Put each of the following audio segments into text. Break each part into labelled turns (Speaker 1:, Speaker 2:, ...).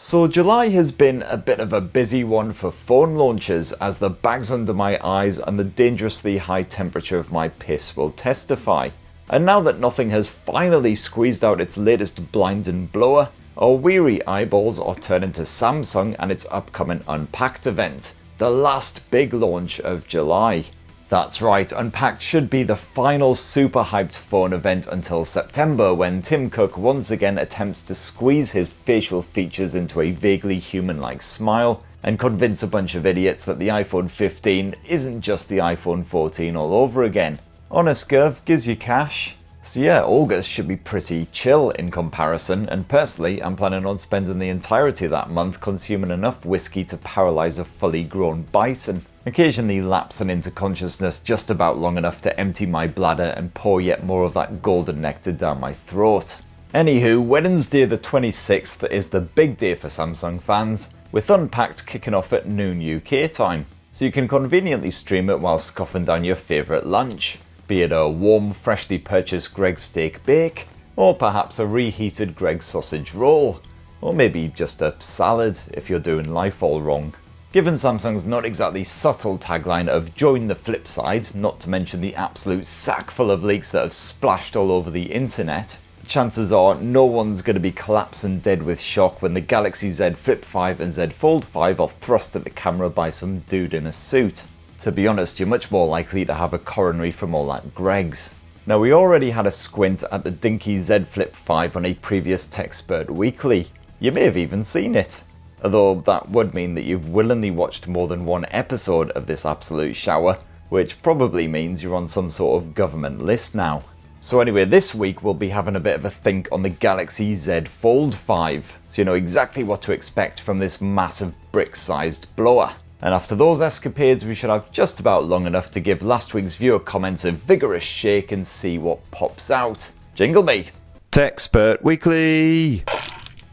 Speaker 1: So July has been a bit of a busy one for phone launches, as the bags under my eyes and the dangerously high temperature of my piss will testify. And now that nothing has finally squeezed out its latest blind and blower, our weary eyeballs are turning to Samsung and its upcoming Unpacked event, the last big launch of July. That's right, Unpacked should be the final super hyped phone event until September, when Tim Cook once again attempts to squeeze his facial features into a vaguely human-like smile and convince a bunch of idiots that the iPhone 15 isn't just the iPhone 14 all over again. Honest Gov, gives you cash. So yeah, August should be pretty chill in comparison, and personally I'm planning on spending the entirety of that month consuming enough whiskey to paralyse a fully grown bison, occasionally lapsing into consciousness just about long enough to empty my bladder and pour yet more of that golden nectar down my throat. Anywho, Wednesday the 26th is the big day for Samsung fans, with Unpacked kicking off at noon UK time, so you can conveniently stream it while scoffing down your favourite lunch, be it a warm, freshly purchased Greggs steak bake, or perhaps a reheated Greggs sausage roll, or maybe just a salad if you're doing life all wrong. Given Samsung's not exactly subtle tagline of "join the flip side," not to mention the absolute sack full of leaks that have splashed all over the internet, chances are no one's going to be collapsing dead with shock when the Galaxy Z Flip 5 and Z Fold 5 are thrust at the camera by some dude in a suit. To be honest, you're much more likely to have a coronary from all that Greggs. Now, we already had a squint at the dinky Z Flip 5 on a previous TechSpert Weekly. You may have even seen it. Although that would mean that you've willingly watched more than one episode of this absolute shower, which probably means you're on some sort of government list now. So anyway, this week we'll be having a bit of a think on the Galaxy Z Fold 5, so you know exactly what to expect from this massive brick-sized blower. And after those escapades, we should have just about long enough to give last week's viewer comments a vigorous shake and see what pops out. Jingle me! TechSpert Weekly!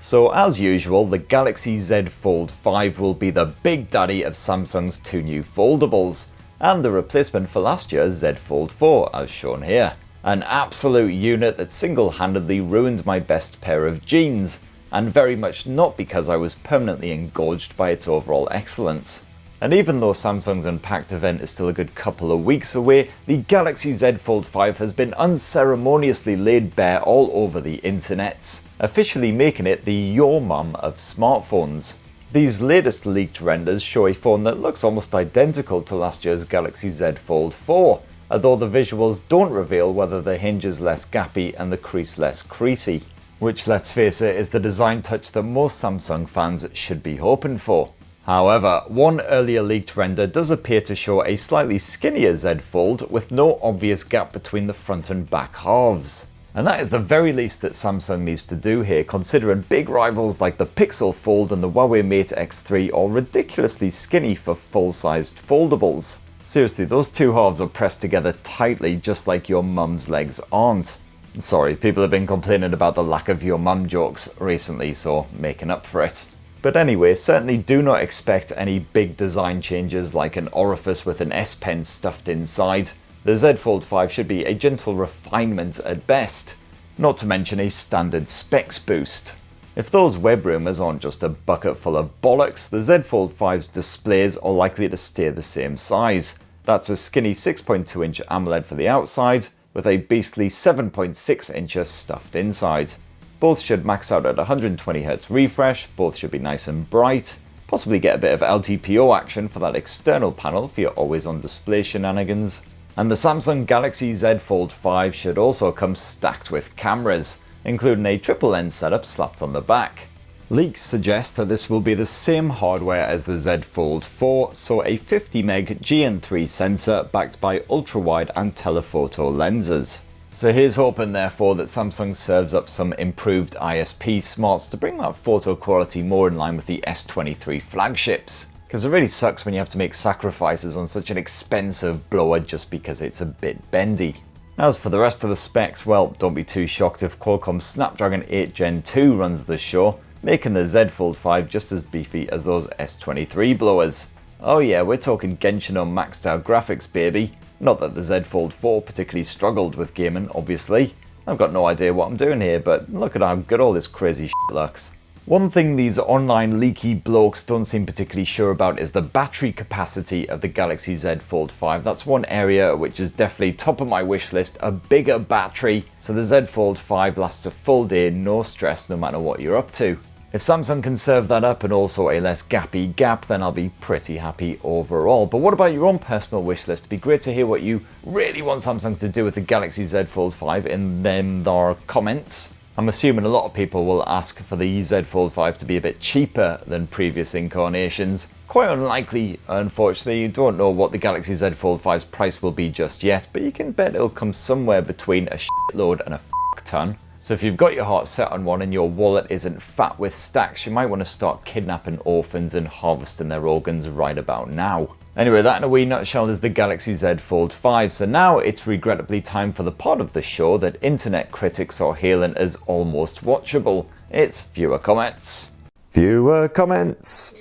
Speaker 1: So as usual, the Galaxy Z Fold 5 will be the big daddy of Samsung's two new foldables, and the replacement for last year's Z Fold 4, as shown here. An absolute unit that single-handedly ruined my best pair of jeans, and very much not because I was permanently engorged by its overall excellence. And even though Samsung's Unpacked event is still a good couple of weeks away, the Galaxy Z Fold 5 has been unceremoniously laid bare all over the internets, officially making it the your mum of smartphones. These latest leaked renders show a phone that looks almost identical to last year's Galaxy Z Fold 4, although the visuals don't reveal whether the hinge is less gappy and the crease less creasy, which, let's face it, is the design touch that most Samsung fans should be hoping for. However, one earlier leaked render does appear to show a slightly skinnier Z Fold with no obvious gap between the front and back halves. And that is the very least that Samsung needs to do here, considering big rivals like the Pixel Fold and the Huawei Mate X3 are ridiculously skinny for full-sized foldables. Seriously, those two halves are pressed together tightly just like your mum's legs aren't. Sorry, people have been complaining about the lack of your mum jokes recently, so making up for it. But anyway, certainly do not expect any big design changes like an orifice with an S Pen stuffed inside. The Z Fold 5 should be a gentle refinement at best, not to mention a standard specs boost. If those web rumours aren't just a bucket full of bollocks, the Z Fold 5's displays are likely to stay the same size. That's a skinny 6.2-inch AMOLED for the outside, with a beastly 7.6 inches stuffed inside. Both should max out at 120Hz refresh, both should be nice and bright, possibly get a bit of LTPO action for that external panel for your always on display shenanigans. And the Samsung Galaxy Z Fold 5 should also come stacked with cameras, including a triple lens setup slapped on the back. Leaks suggest that this will be the same hardware as the Z Fold 4, so a 50MP GN3 sensor backed by ultra-wide and telephoto lenses. So here's hoping therefore that Samsung serves up some improved ISP smarts to bring that photo quality more in line with the S23 flagships. Because it really sucks when you have to make sacrifices on such an expensive blower just because it's a bit bendy. As for the rest of the specs, well, don't be too shocked if Qualcomm's Snapdragon 8 Gen 2 runs the show, making the Z Fold 5 just as beefy as those S23 blowers. Oh yeah, we're talking Genshin on maxed out graphics, baby. Not that the Z Fold 4 particularly struggled with gaming, obviously. I've got no idea what I'm doing here, but look at how good all this crazy shit looks. One thing these online leaky blokes don't seem particularly sure about is the battery capacity of the Galaxy Z Fold 5. That's one area which is definitely top of my wish list, a bigger battery, so the Z Fold 5 lasts a full day, no stress, no matter what you're up to. If Samsung can serve that up and also a less gappy gap, then I'll be pretty happy overall. But what about your own personal wish list? It'd be great to hear what you really want Samsung to do with the Galaxy Z Fold 5 in them there comments. I'm assuming a lot of people will ask for the Z Fold 5 to be a bit cheaper than previous incarnations. Quite unlikely, unfortunately. You don't know what the Galaxy Z Fold 5's price will be just yet, but you can bet it'll come somewhere between a shitload and a fuck ton. So if you've got your heart set on one and your wallet isn't fat with stacks, you might want to start kidnapping orphans and harvesting their organs right about now. Anyway, that in a wee nutshell is the Galaxy Z Fold 5, so now it's regrettably time for the part of the show that internet critics are hailing as almost watchable. It's viewer comments. Viewer comments.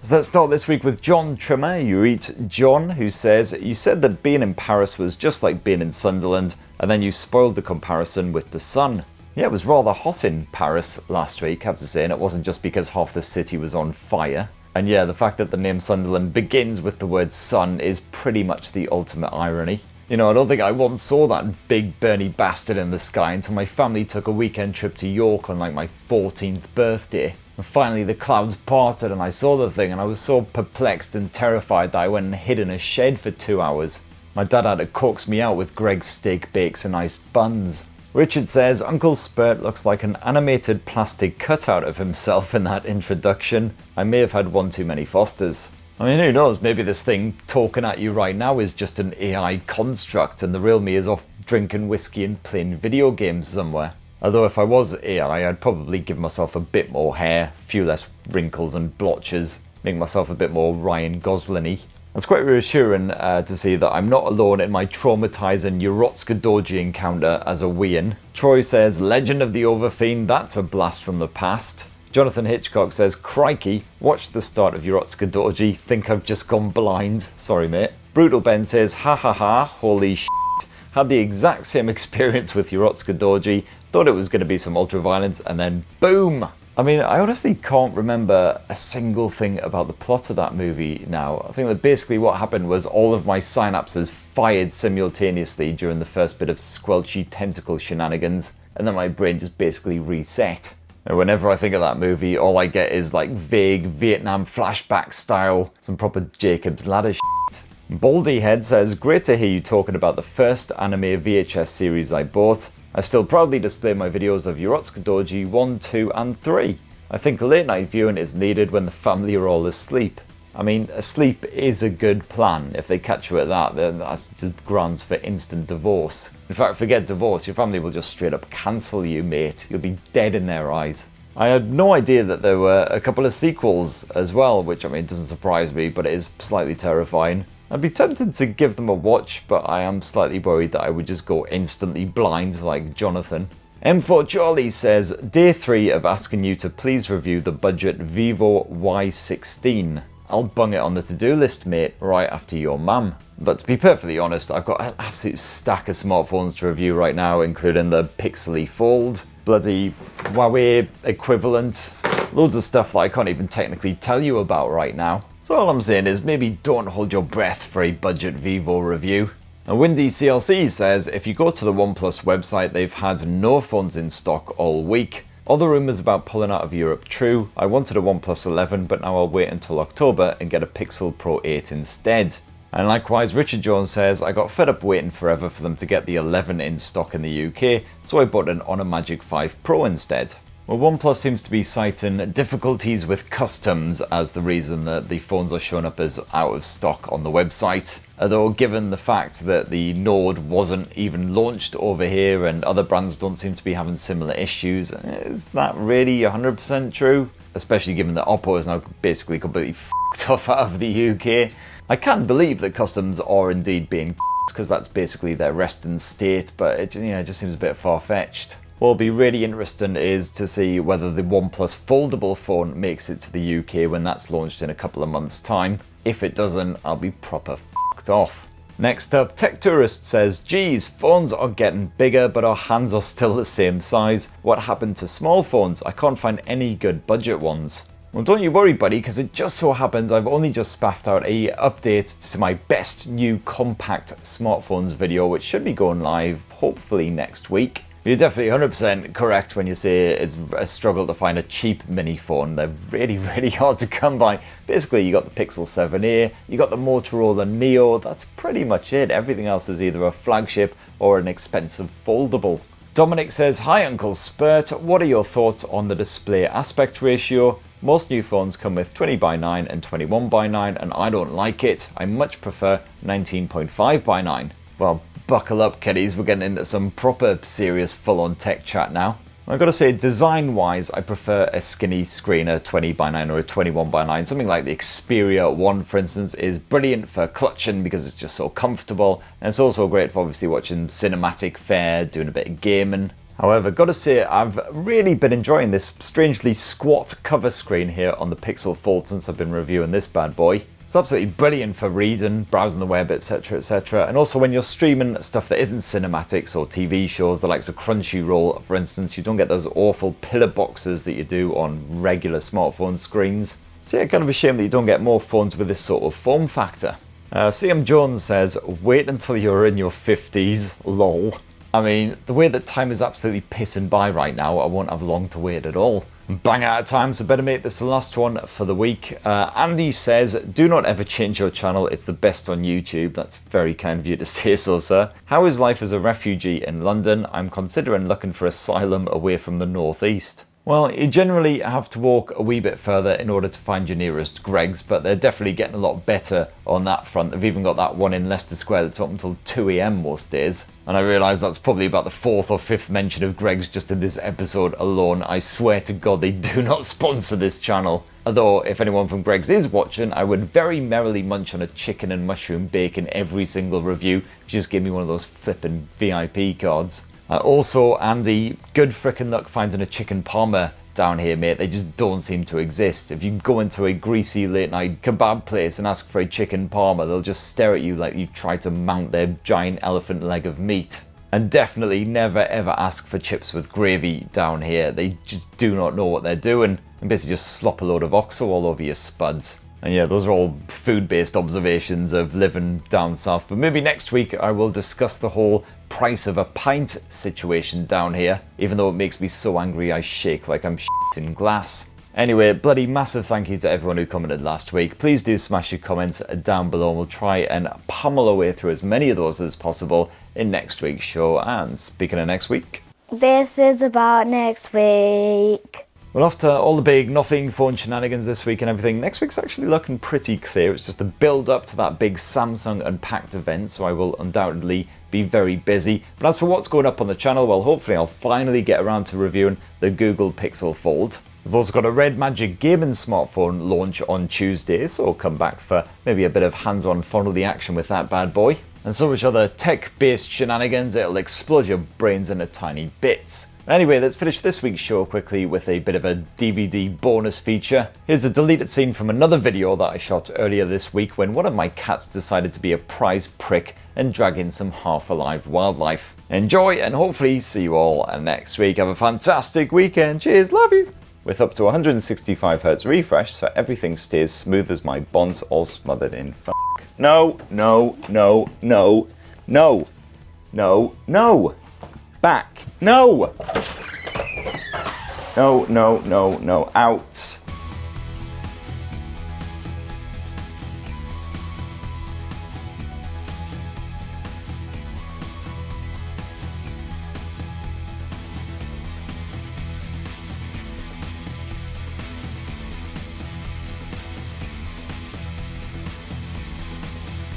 Speaker 1: So let's start this week with John Trimmer. You read John, who says, "You said that being in Paris was just like being in Sunderland, and then you spoiled the comparison with the sun." Yeah, it was rather hot in Paris last week, I have to say, and it wasn't just because half the city was on fire. And yeah, the fact that the name Sunderland begins with the word sun is pretty much the ultimate irony. You know, I don't think I once saw that big burny bastard in the sky until my family took a weekend trip to York on like my 14th birthday. And finally the clouds parted and I saw the thing, and I was so perplexed and terrified that I went and hid in a shed for 2 hours. My dad had to coax me out with Greg's steak bakes and ice buns. Richard says, "Uncle Spurt looks like an animated plastic cutout of himself in that introduction. I may have had one too many Fosters." I mean, who knows, maybe this thing talking at you right now is just an AI construct and the real me is off drinking whiskey and playing video games somewhere. Although if I was AI, I'd probably give myself a bit more hair, a few less wrinkles and blotches, make myself a bit more Ryan Gosling-y. It's quite reassuring to see that I'm not alone in my traumatizing Urotsuka Doji encounter as a weein. Troy says, "Legend of the Overfiend, that's a blast from the past." Jonathan Hitchcock says, "Crikey, watch the start of Urotsuka Doji, think I've just gone blind. Sorry mate." Brutal Ben says, "Ha ha ha, holy shit. Had the exact same experience with Urotsuka Doji, thought it was going to be some ultra-violence, and then boom!" I mean, I honestly can't remember a single thing about the plot of that movie now. I think that basically what happened was all of my synapses fired simultaneously during the first bit of squelchy tentacle shenanigans, and then my brain just basically reset. And whenever I think of that movie, all I get is like vague Vietnam flashback style, some proper Jacob's Ladder shit. Baldy Head says, "Great to hear you talking about the first anime VHS series I bought. I still proudly display my videos of Urotsuka Doji 1, 2 and 3. I think late night viewing is needed when the family are all asleep." I mean, asleep is a good plan. If they catch you at that, then that's just grounds for instant divorce. In fact, forget divorce, your family will just straight up cancel you, mate. You'll be dead in their eyes. I had no idea that there were a couple of sequels as well, which, I mean, doesn't surprise me, but it is slightly terrifying. I'd be tempted to give them a watch, but I am slightly worried that I would just go instantly blind like Jonathan. M4 Charlie says, "Day 3 of asking you to please review the budget Vivo Y16. I'll bung it on the to-do list, mate, right after your mum." But to be perfectly honest, I've got an absolute stack of smartphones to review right now, including the Pixely Fold, bloody Huawei equivalent, loads of stuff that I can't even technically tell you about right now. So all I'm saying is maybe don't hold your breath for a budget Vivo review. And Windy CLC says, "If you go to the OnePlus website, they've had no phones in stock all week. All the rumours about pulling out of Europe true. I wanted a OnePlus 11, but now I'll wait until October and get a Pixel Pro 8 instead." And likewise, Richard Jones says, "I got fed up waiting forever for them to get the 11 in stock in the UK, so I bought an Honor Magic 5 Pro instead." Well, OnePlus seems to be citing difficulties with customs as the reason that the phones are showing up as out of stock on the website. Although given the fact that the Nord wasn't even launched over here and other brands don't seem to be having similar issues, is that really 100% true? Especially given that Oppo is now basically completely f***ed off out of the UK. I can't believe that customs are indeed being because that's basically their resting state, but it just seems a bit far-fetched. What will be really interesting is to see whether the OnePlus foldable phone makes it to the UK when that's launched in a couple of months' time. If it doesn't, I'll be proper f***ed off. Next up, Tech Tourist says, geez, phones are getting bigger, but our hands are still the same size. What happened to small phones? I can't find any good budget ones. Well, don't you worry, buddy, because it just so happens I've only just spaffed out a update to my best new compact smartphones video, which should be going live hopefully next week. You're definitely 100% correct when you say it's a struggle to find a cheap mini phone. They're really, really hard to come by. Basically, you got the Pixel 7a, you got the Motorola Neo, that's pretty much it. Everything else is either a flagship or an expensive foldable. Dominic says, hi Uncle Spurt, what are your thoughts on the display aspect ratio? Most new phones come with 20:9 and 21:9 and I don't like it. I much prefer 19.5:9. Well, buckle up kiddies, we're getting into some proper serious full-on tech chat now. I've got to say, design-wise, I prefer a skinny screen, a 20:9 or a 21:9. Something like the Xperia 1, for instance, is brilliant for clutching because it's just so comfortable. And it's also great for obviously watching cinematic fare, doing a bit of gaming. However, got to say, I've really been enjoying this strangely squat cover screen here on the Pixel Fold since I've been reviewing this bad boy. It's absolutely brilliant for reading, browsing the web, etc, etc. And also when you're streaming stuff that isn't cinematics or TV shows, the likes of Crunchyroll, for instance, you don't get those awful pillar boxes that you do on regular smartphone screens. So yeah, kind of a shame that you don't get more phones with this sort of form factor. CM Jones says, wait until you're in your 50s, lol. I mean, the way that time is absolutely pissing by right now, I won't have long to wait at all. Bang out of time, so better make this the last one for the week. Andy says, do not ever change your channel, it's the best on YouTube. That's very kind of you to say so, sir. How is life as a refugee in London? I'm considering looking for asylum away from the northeast. Well, you generally have to walk a wee bit further in order to find your nearest Greggs, but they're definitely getting a lot better on that front. They've even got that one in Leicester Square that's open until 2 AM most days. And I realise that's probably about the 4th or 5th mention of Greggs just in this episode alone. I swear to God they do not sponsor this channel. Although, if anyone from Greggs is watching, I would very merrily munch on a chicken and mushroom bacon every single review if you just give me one of those flippin' VIP cards. Also, Andy, good frickin' luck finding a chicken parma down here, mate. They just don't seem to exist. If you go into a greasy late night kebab place and ask for a chicken parma, they'll just stare at you like you try to mount their giant elephant leg of meat. And definitely never ever ask for chips with gravy down here. They just do not know what they're doing and basically just slop a load of OXO all over your spuds. And yeah, those are all food-based observations of living down south. But maybe next week I will discuss the whole price of a pint situation down here, even though it makes me so angry I shake like I'm in glass. Anyway, bloody massive thank you to everyone who commented last week. Please do smash your comments down below and we'll try and pummel away through as many of those as possible in next week's show. And speaking of next week,
Speaker 2: this is about next week.
Speaker 1: Well, after all the big nothing phone shenanigans this week and everything, next week's actually looking pretty clear. It's just a build up to that big Samsung Unpacked event, so I will undoubtedly be very busy. But as for what's going up on the channel, well, hopefully I'll finally get around to reviewing the Google Pixel Fold. We've also got a Red Magic gaming smartphone launch on Tuesday, so I'll come back for maybe a bit of hands-on fondly action with that bad boy. And so much other tech-based shenanigans, it'll explode your brains into tiny bits. Anyway, let's finish this week's show quickly with a bit of a DVD bonus feature. Here's a deleted scene from another video that I shot earlier this week when one of my cats decided to be a prize prick and drag in some half-alive wildlife. Enjoy and hopefully see you all next week. Have a fantastic weekend. Cheers, love you. With up to 165Hz refresh so everything stays smooth as my bonds all smothered in f***. No, no, no, no, no, no, no. Back. No! No, no, no, no. Out.